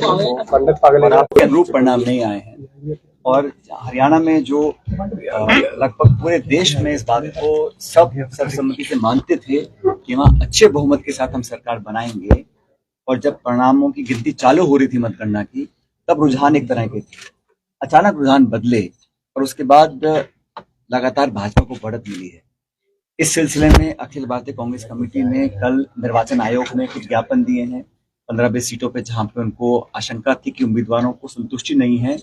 और आपके अनुरूप परिणाम नहीं आए हैं। और हरियाणा में जो लगभग पूरे देश में इस बात को सब सर्वसम्मति से मानते थे कि वहाँ अच्छे बहुमत के साथ हम सरकार बनाएंगे, और जब परिणामों की गिनती चालू हो रही थी मतगणना की, तब रुझान एक तरह के थे। अचानक रुझान बदले और उसके बाद लगातार भाजपा को बढ़त मिली है। इस सिलसिले में अखिल भारतीय कांग्रेस कमेटी ने कल निर्वाचन आयोग में कुछ ज्ञापन दिए हैं 15-20 सीटों पे, जहां पे उनको आशंका थी कि उम्मीदवारों को संतुष्टि नहीं है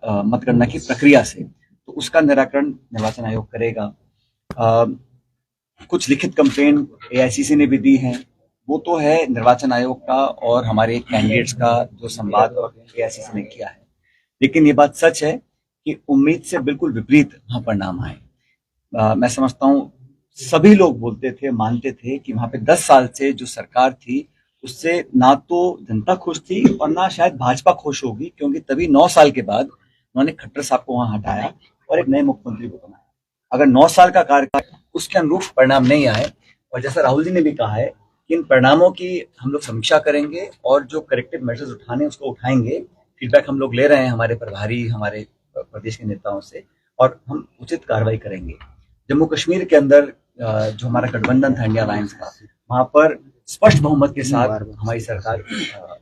मतगणना की प्रक्रिया से, तो उसका निराकरण निर्वाचन आयोग करेगा। कुछ लिखित कंप्लेन एआईसीसी ने भी दी हैं, वो तो है निर्वाचन आयोग का और हमारे कैंडिडेट्स का जो संवाद और एआईसीसी ने किया है। लेकिन ये बात सच है कि उम्मीद से बिल्कुल विपरीत वहां परिणाम आए। मैं समझता हूं सभी लोग बोलते थे, मानते थे कि वहां पे 10 साल से जो सरकार थी उससे ना तो जनता खुश थी और ना शायद भाजपा खुश होगी, क्योंकि तभी 9 साल के बाद उन्होंने खट्टर साहब को वहां हटाया और एक नए मुख्यमंत्री को बनाया। अगर 9 साल का कार्यकाल उसके अनुरूप परिणाम नहीं आए, और जैसा राहुल जी ने भी कहा है कि इन परिणामों की हम लोग समीक्षा करेंगे और जो करेक्टिव मेजर्स उठाने उसको उठाएंगे। फीडबैक हम लोग ले रहे हैं हमारे प्रभारी, हमारे प्रदेश के नेताओं से, और हम उचित कार्रवाई करेंगे। जम्मू कश्मीर के अंदर जो हमारा गठबंधन था इंडिया अलायंस का, वहां पर स्पष्ट बहुमत के साथ हमारी सरकार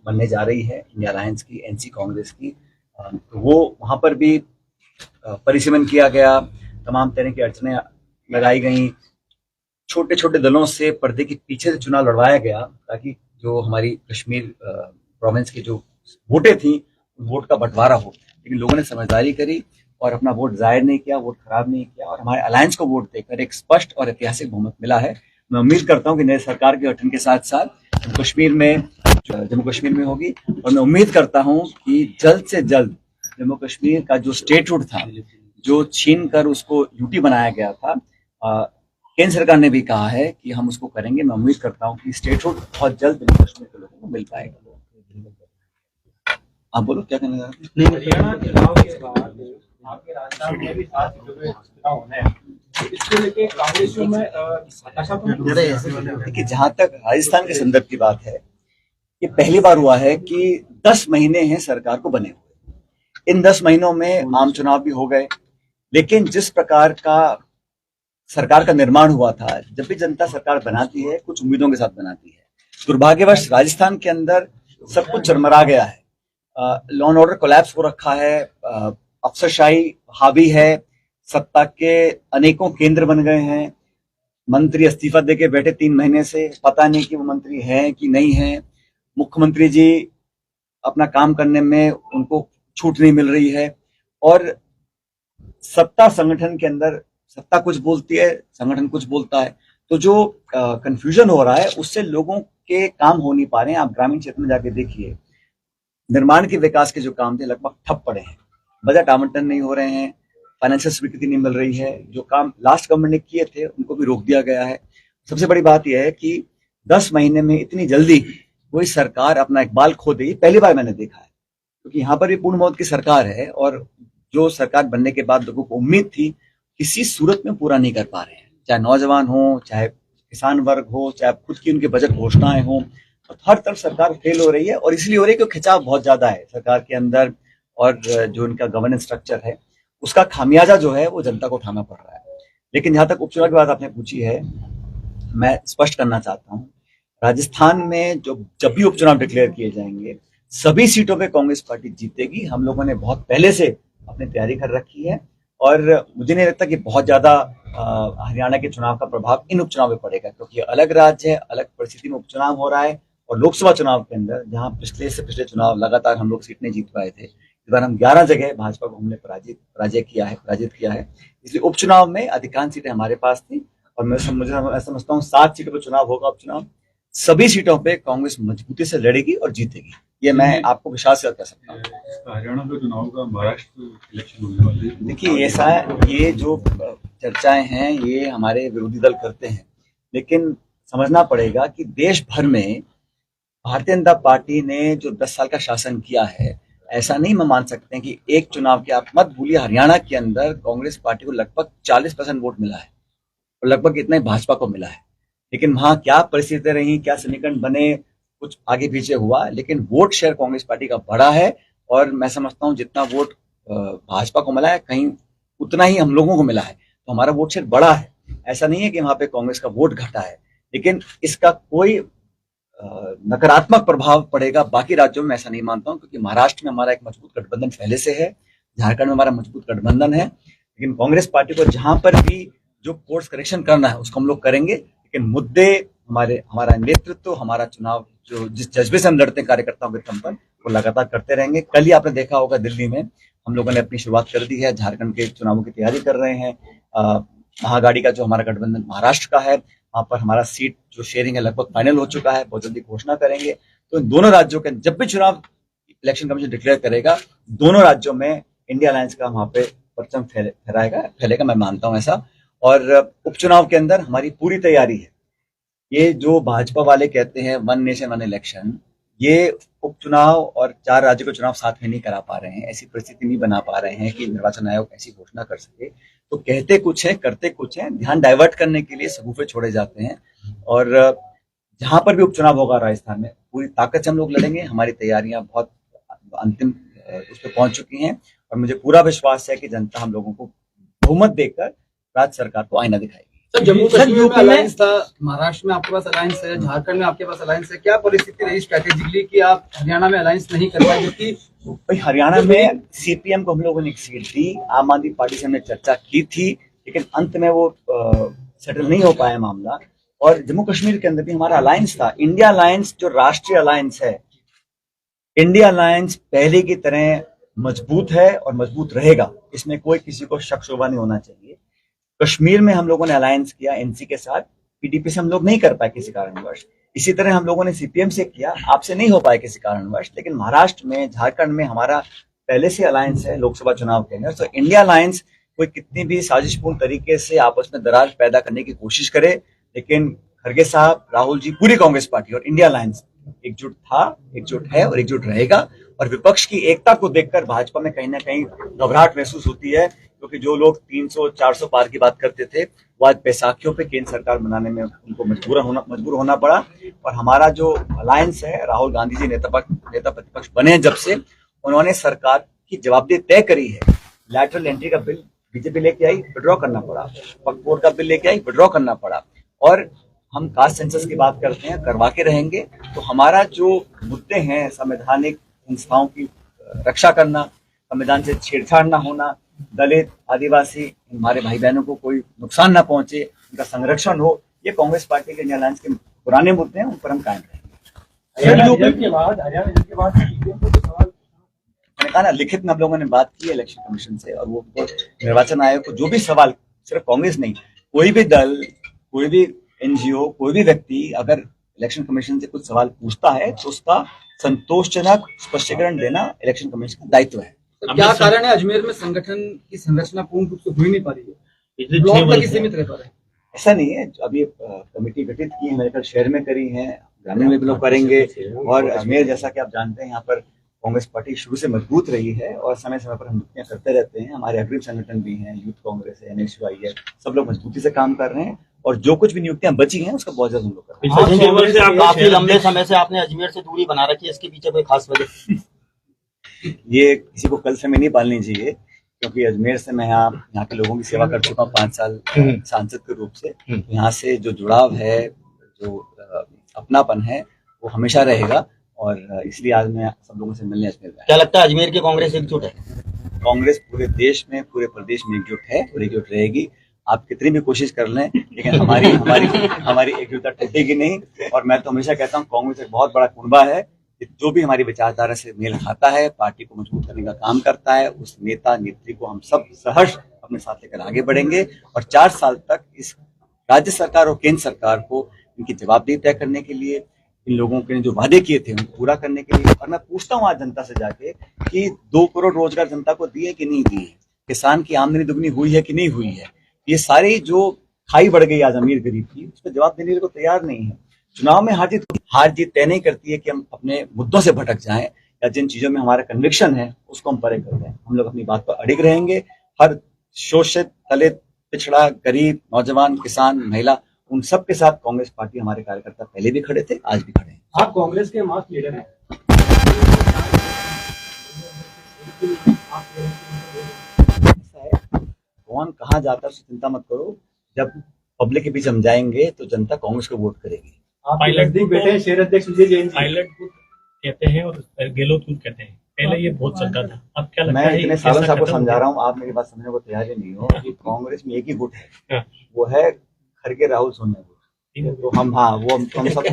बनने जा रही है, इंडिया अलायंस की, एनसी कांग्रेस की। तो वो वहां पर भी परिसीमन किया गया, तमाम तरह की अड़चने लगाई गई, छोटे छोटे दलों से पर्दे के पीछे से चुनाव लड़वाया गया, ताकि जो हमारी कश्मीर प्रोविंस की जो वोटें थी, वोट का बंटवारा हो। लेकिन लोगों ने समझदारी करी और अपना वोट जाहिर नहीं किया, वोट खराब नहीं किया, और हमारे अलायंस को वोट देकर एक स्पष्ट और ऐतिहासिक बहुमत मिला है। मैं उम्मीद करता हूं कि नए सरकार के गठन के साथ साथ जम्मू कश्मीर में होगी, और मैं उम्मीद करता हूं कि जल्द से जल्द जम्मू कश्मीर का जो स्टेटहुड था, जो छीन कर उसको यूटी बनाया गया था, केंद्र सरकार ने भी कहा है कि हम उसको करेंगे। मैं उम्मीद करता हूं कि स्टेटहुड बहुत जल्द जम्मू कश्मीर के लोगों को मिल पाएगा। आप बोलो क्या कहना चाहते हैं? हरियाणा चुनाव के बाद आपके राजस्थान में भी 7 सीटों पे चुनाव होने हैं, इसको लेके कांग्रेसियों में हताशा तो नहीं? देखिए, जहां तक राजस्थान के संदर्भ की बात है, ये पहली बार हुआ है कि 10 महीने हैं सरकार को बने हुए। इन 10 महीनों में आम चुनाव भी हो गए, लेकिन जिस प्रकार का सरकार का निर्माण हुआ था, जब भी जनता सरकार बनाती है कुछ उम्मीदों के साथ बनाती है। दुर्भाग्यवश राजस्थान के अंदर सब कुछ चरमरा गया है। लॉ एंड ऑर्डर कोलैप्स हो रखा है, अफसरशाही हावी है, सत्ता के अनेकों केंद्र बन गए हैं, मंत्री इस्तीफा देके बैठे 3 महीने से, पता नहीं कि वो मंत्री हैं कि नहीं है। मुख्यमंत्री जी अपना काम करने में उनको छूट नहीं मिल रही है, और सत्ता संगठन के अंदर सत्ता कुछ बोलती है, संगठन कुछ बोलता है। तो जो कंफ्यूजन हो रहा है उससे लोगों के काम हो नहीं पा रहे हैं। आप ग्रामीण क्षेत्र में जाके देखिए, निर्माण के विकास के जो काम थे लगभग ठप पड़े हैं, बजट आवंटन नहीं हो रहे हैं, फाइनेंशियल स्वीकृति नहीं मिल रही है, जो काम लास्ट गवर्नमेंट ने किए थे उनको भी रोक दिया गया है। सबसे बड़ी बात यह है कि 10 महीने में इतनी जल्दी कोई सरकार अपना इकबाल खो देगी, पहली बार मैंने देखा है। क्योंकि यहाँ पर भी पूर्ण बहुमत की सरकार है, और जो सरकार बनने के बाद लोगों को उम्मीद थी, किसी सूरत में पूरा नहीं कर पा रहे हैं। चाहे नौजवान हो, चाहे किसान वर्ग हो, चाहे खुद की उनके बजट घोषणाएं हो, तो हर तरफ सरकार फेल हो रही है। और इसलिए हो रही है क्योंकि खिंचाव बहुत ज्यादा है सरकार के अंदर, और जो इनका गवर्नेंस स्ट्रक्चर है उसका खामियाजा जो है वो जनता को उठाना पड़ रहा है। लेकिन जहां तक उपचुनाव की बात आपने पूछी है, मैं स्पष्ट करना चाहता हूं, राजस्थान में जब भी उपचुनाव डिक्लेयर किए जाएंगे, सभी सीटों पे कांग्रेस पार्टी जीतेगी। हम लोगों ने बहुत पहले से अपनी तैयारी कर रखी है, और मुझे नहीं लगता कि बहुत ज्यादा हरियाणा के चुनाव का प्रभाव इन उपचुनाव में पड़ेगा, क्योंकि अलग राज्य है, अलग परिस्थिति में उपचुनाव हो रहा है। और लोकसभा चुनाव के अंदर जहां पिछले चुनाव लगातार हम लोग सीट नहीं जीत पाए थे, इस बार हम 11 जगह भाजपा को हमने पराजित किया है। इसलिए उपचुनाव में अधिकांश सीटें हमारे पास थी, और मैं समझता हूँ 7 सीटों पर चुनाव होगा उपचुनाव। सभी सीटों पे कांग्रेस मजबूती से लड़ेगी और जीतेगी, ये मैं आपको विश्वास से कह सकता हूँ। हरियाणा का चुनाव का महाराष्ट्र इलेक्शन होने वाले हैं। देखिए, ऐसा ये जो चर्चाएं हैं ये हमारे विरोधी दल करते हैं, लेकिन समझना पड़ेगा कि देश भर में भारतीय जनता पार्टी ने जो 10 साल का शासन किया है, ऐसा नहीं मैं मान सकते हैं कि एक चुनाव के, आप मत भूलिए हरियाणा के अंदर कांग्रेस पार्टी को लगभग 40% वोट मिला है, और लगभग इतना ही भाजपा को मिला है। लेकिन वहां क्या परिस्थितियां रही, क्या समीकरण बने, कुछ आगे पीछे हुआ, लेकिन वोट शेयर कांग्रेस पार्टी का बड़ा है। और मैं समझता हूं जितना वोट भाजपा को मिला है, कहीं उतना ही हम लोगों को मिला है, तो हमारा वोट शेयर बड़ा है। ऐसा नहीं है कि वहां पे कांग्रेस का वोट घटा है, लेकिन इसका कोई नकारात्मक प्रभाव पड़ेगा बाकी राज्यों में, ऐसा नहीं मानता हूं, क्योंकि महाराष्ट्र में हमारा एक मजबूत गठबंधन पहले से है, झारखंड में हमारा मजबूत गठबंधन है। लेकिन कांग्रेस पार्टी को जहां पर भी जो कोर्स करेक्शन करना है उसको हम लोग करेंगे, लेकिन मुद्दे हमारा नेतृत्व, हमारा चुनाव जो जिस जज्बे से हम लड़ते हैं कार्यकर्ताओं के दम पर, वो लगातार करते रहेंगे। कल ही आपने देखा होगा दिल्ली में हम लोगों ने अपनी शुरुआत कर दी है, झारखंड के चुनावों की तैयारी कर रहे हैं। महागाड़ी का जो हमारा गठबंधन महाराष्ट्र का है, वहां पर हमारा सीट जो शेयरिंग है लगभग फाइनल हो चुका है, बहुत जल्दी घोषणा करेंगे। तो इन दोनों राज्यों के जब भी चुनाव इलेक्शन कमीशन डिक्लेयर करेगा, दोनों राज्यों में इंडिया अलायंस का वहां पे परचम फैलेगा, मैं मानता हूं ऐसा। और उपचुनाव के अंदर हमारी पूरी तैयारी है। ये जो भाजपा वाले कहते हैं वन नेशन वन इलेक्शन, ये उपचुनाव और 4 राज्यों के चुनाव साथ में नहीं करा पा रहे हैं, ऐसी परिस्थिति नहीं बना पा रहे हैं कि निर्वाचन आयोग ऐसी घोषणा कर सके। तो कहते कुछ है, करते कुछ है, ध्यान डाइवर्ट करने के लिए सगुफे छोड़े जाते हैं। और जहां पर भी उपचुनाव होगा राजस्थान में, पूरी ताकत से हम लोग लड़ेंगे। हमारी तैयारियां बहुत अंतिम उस पर पहुंच चुकी हैं, और मुझे पूरा विश्वास है कि जनता हम लोगों को बहुमत देकर राज्य सरकार को आईना दिखाएगी। सर, जम्मू कश्मीर में अलायंस था, महाराष्ट्र में आपके पास अलायंस है, झारखंड में आपके पास अलायंस है, क्या परिस्थिति रही स्ट्रेटेजिकली कि आप हरियाणा में अलायंस नहीं कर पाए? क्योंकि भाई हरियाणा में सीपीएम को हम लोगों ने एक सीट दी, आम आदमी पार्टी से हमने चर्चा की थी, लेकिन अंत में वो सेटल नहीं हो पाया मामला। और जम्मू कश्मीर के अंदर भी हमारा अलायंस था, इंडिया अलायंस जो राष्ट्रीय अलायंस है, इंडिया अलायंस पहले की तरह मजबूत है और मजबूत रहेगा, इसमें कोई किसी को शक शुबा नहीं होना चाहिए। कश्मीर में हम लोगों ने अलायंस किया एनसी के साथ, पीडीपी से हम लोग नहीं कर पाए किसी कारणवश। इसी तरह हम लोगों ने सीपीएम से किया, आपसे नहीं हो पाए किसी कारणवश। लेकिन महाराष्ट्र में, झारखंड में हमारा पहले से अलायंस है लोकसभा चुनाव के अंदर। तो इंडिया अलायंस कोई कितनी भी साजिशपूर्ण तरीके से आपस में दरार पैदा करने की कोशिश करे, लेकिन खड़गे साहब, राहुल जी, पूरी कांग्रेस पार्टी और इंडिया अलायंस एकजुट था, एकजुट है और एकजुट रहेगा। और विपक्ष की एकता को देखकर भाजपा में कहीं ना कहीं घबराहट महसूस होती है, क्योंकि जो लोग 300-400 पार की बात करते थे, वो आज बैसाखियों पे केंद्र सरकार बनाने में उनको मजबूर होना पड़ा। और हमारा जो अलायंस है, राहुल गांधी जी नेता प्रतिपक्ष बने जब से, उन्होंने सरकार की जवाबदेही तय करी है। लैटरल एंट्री का बिल बीजेपी लेके आई, विड्रॉ करना पड़ा। वक्फ बोर्ड का बिल लेके आई, विड्रॉ करना पड़ा। और हम कास्ट सेंसस की बात करते हैं, करवा के रहेंगे। तो हमारा जो मुद्दे हैं, संवैधानिक संस्थाओं की रक्षा करना, संविधान से छेड़छाड़ ना होना, दलित, आदिवासी, हमारे भाई बहनों को कोई नुकसान ना पहुंचे, उनका संरक्षण हो, ये कांग्रेस पार्टी के अलायंस के पुराने मुद्दे हैं, उन पर हम कायम रहेंगे। मैंने कहा ना, लिखित में हम लोगों ने बात की है इलेक्शन कमीशन से, और वो निर्वाचन आयोग को जो भी सवाल, सिर्फ कांग्रेस नहीं, कोई भी दल, कोई भी एनजीओ, कोई भी व्यक्ति अगर इलेक्शन कमीशन से कुछ सवाल पूछता है तो उसका संतोषजनक स्पष्टीकरण देना इलेक्शन कमीशन का दायित्व है। तो क्या कारण है अजमेर में संगठन की संरचना पूर्ण रूप से हो ही नहीं पा रही है, ब्लॉक तक ही सीमित रह पा रहे हैं? ऐसा नहीं है, अभी कमेटी गठित की है, मेरे ख्याल शहर में करी है, ग्रामीण में भी लोग करेंगे। और अजमेर, जैसा कि आप जानते हैं, यहाँ पर कांग्रेस पार्टी शुरू से मजबूत रही है और समय समय पर हम नियुक्तियां करते रहते हैं। हमारे अग्रिम संगठन भी हैं, यूथ कांग्रेस है, एनएसयूआई है, सब लोग मजबूती से काम कर रहे हैं। और जो कुछ भी नियुक्तियां बची हैं उसका बहुत जल्द हम लोग कर रहे हैं। काफी लंबे समय से आपने अजमेर से दूरी बना रखी है, इसके पीछे कोई खास वजह? ये किसी को कल समय नहीं पालनी चाहिए, क्योंकि अजमेर से मैं यहाँ के लोगों की सेवा कर चुका हूँ 5 साल सांसद के रूप से। यहाँ से जो जुड़ाव है, जो अपनापन है, वो हमेशा रहेगा। और इसलिए आज मैं सब लोगों से मिलने अजमेर आया। क्या लगता है अजमेर की कांग्रेस एकजुट है? कांग्रेस पूरे देश में, पूरे प्रदेश में एकजुट है और एकजुट रहेगी। आप कितनी भी कोशिश कर लें, लेकिन हमारी एकजुटता टूटेगी नहीं। और मैं तो हमेशा कहता हूँ, कांग्रेस एक बहुत बड़ा कुनबा है, जो भी हमारी विचारधारा से मेल खाता है, पार्टी को मजबूत करने का काम करता है, उस नेता नेत्री को हम सब सहर्ष अपने साथ लेकर आगे बढ़ेंगे। और 4 साल तक इस राज्य सरकार और केंद्र सरकार को इनकी जवाबदेही तय करने के लिए, इन लोगों के जो वादे किए थे उनको पूरा करने के लिए। और मैं पूछता हूँ आज जनता से जाके कि 2 करोड़ रोजगार जनता को दिए कि नहीं दिए, किसान की आमदनी दुगनी हुई है कि नहीं हुई है। ये सारी जो खाई बढ़ गई आज अमीर गरीब की, उस पर जवाब देने को तैयार नहीं है। चुनाव में हार जीत तय नहीं करती है कि हम अपने मुद्दों से भटक जाएं, या जिन चीजों में हमारा कन्विक्शन है उसको हम परे कर दें। हम लोग अपनी बात पर अड़िग रहेंगे। हर शोषित, दलित, पिछड़ा, गरीब, नौजवान, किसान, महिला, उन सब के साथ कांग्रेस पार्टी, हमारे कार्यकर्ता पहले भी खड़े थे, आज भी खड़े हैं। आप कांग्रेस के मास लीडर हैं। ऐसा है, कौन कहाँ जाता है उसकी चिंता मत करो। जब पब्लिक के बीच हम जाएंगे तो जनता कांग्रेस को वोट करेगी। आप पायलट नजदीक बैठे हैं शहर अध्यक्ष विजय जैन जी। पायलट गुट कहते हैं और गेलो गुट कहते हैं, पहले ये बहुत चलता था, अब क्या लगता मैं है इतने ऐसा सालों से आपको खत्म हो समझा गया? रहा हूँ, आप मेरी बात समझने को तैयार ही नहीं हो कि कांग्रेस में एक ही गुट है, हाँ, वो है खड़गे राहुल सोनिया गुट। ठीक है। तो हम, हाँ, वो हम सब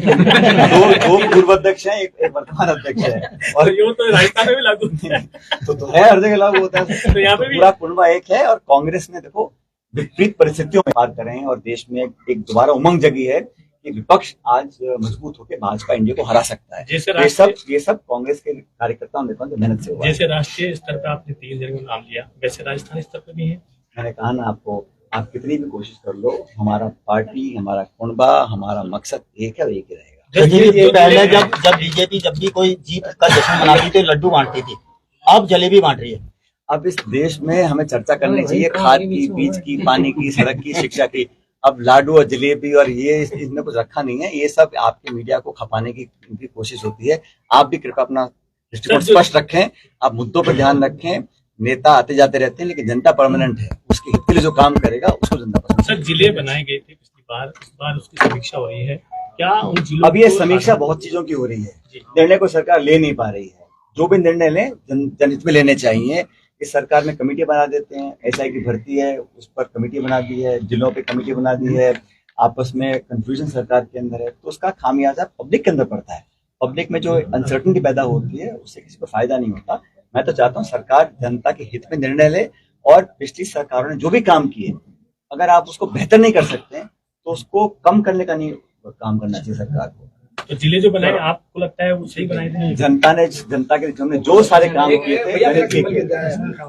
दो पूर्व अध्यक्ष हैं, एक वर्तमान अध्यक्ष है, और और ये तो राजस्थान में भी लागू होता है। तो है, हर जगह लागू होता है। तो यहाँ पे भी पूरा कुनबा एक है। और कांग्रेस ने देखो विपरीत परिस्थितियों में पार करें और देश में एक दोबारा उमंग जगी है कि विपक्ष आज मजबूत होकर भाजपा इंडिया को हरा सकता है। जैसे ये सब कांग्रेस के कार्यकर्ताओं नेताओं की मेहनत से हुआ है। जैसे राष्ट्रीय स्तर पर आपने 3 जगह नाम लिया, वैसे राजस्थानी स्तर पर भी है। मैंने कहा ना आपको, आप कितनी भी कोशिश कर लो, हमारा पार्टी, हमारा कुनबा, हमारा मकसद एक है और एक ही रहेगा। जलेबी पहले जब बीजेपी जब भी कोई जीत का जश्न मनाती थी लड्डू बांटती थी, अब जलेबी बांट रही है। अब इस देश में हमें चर्चा करनी चाहिए खाद की, बीज की, पानी की, सड़क की, शिक्षा की। अब लाडू और जलेबी और ये इसमें कुछ रखा नहीं है। ये सब आपके मीडिया को खपाने की इनकी कोशिश होती है। आप भी कृपया अपना दृष्टिकोण स्पष्ट रखें, आप मुद्दों पर ध्यान रखें। नेता आते जाते रहते हैं, लेकिन जनता परमानेंट है। उसके हित के लिए जो काम करेगा उसको जनता पसंद सर, जिले बनाए गए थे पिछली बार, इस बार उसकी समीक्षा हो रही है, क्या उन जिलों अब ये को समीक्षा आगे- बहुत चीजों की हो रही है। जी। निर्णय को सरकार ले नहीं पा रही है। जो भी निर्णय लें जनहित में लेने चाहिए। इस सरकार ने कमेटी बना देते हैं, एसआई की भर्ती है उस पर कमेटी बना दी है, जिलों पे कमेटी बना दी है, आपस में कंफ्यूजन सरकार के अंदर है, तो उसका खामियाजा पब्लिक के अंदर पड़ता है। पब्लिक में जो अनसर्टनिटी पैदा होती है उससे किसी को फायदा नहीं होता। मैं तो चाहता हूँ सरकार जनता के हित में निर्णय ले, और पिछली सरकारों ने जो भी काम किए, अगर आप उसको बेहतर नहीं कर सकते तो उसको कम करने का नहीं काम करना चाहिए सरकार को। तो जिले जो बनाए आपको लगता है वो सही बनाए थे? जनता के हमने जो सारे काम किए थे मैंने ठीक किए थे।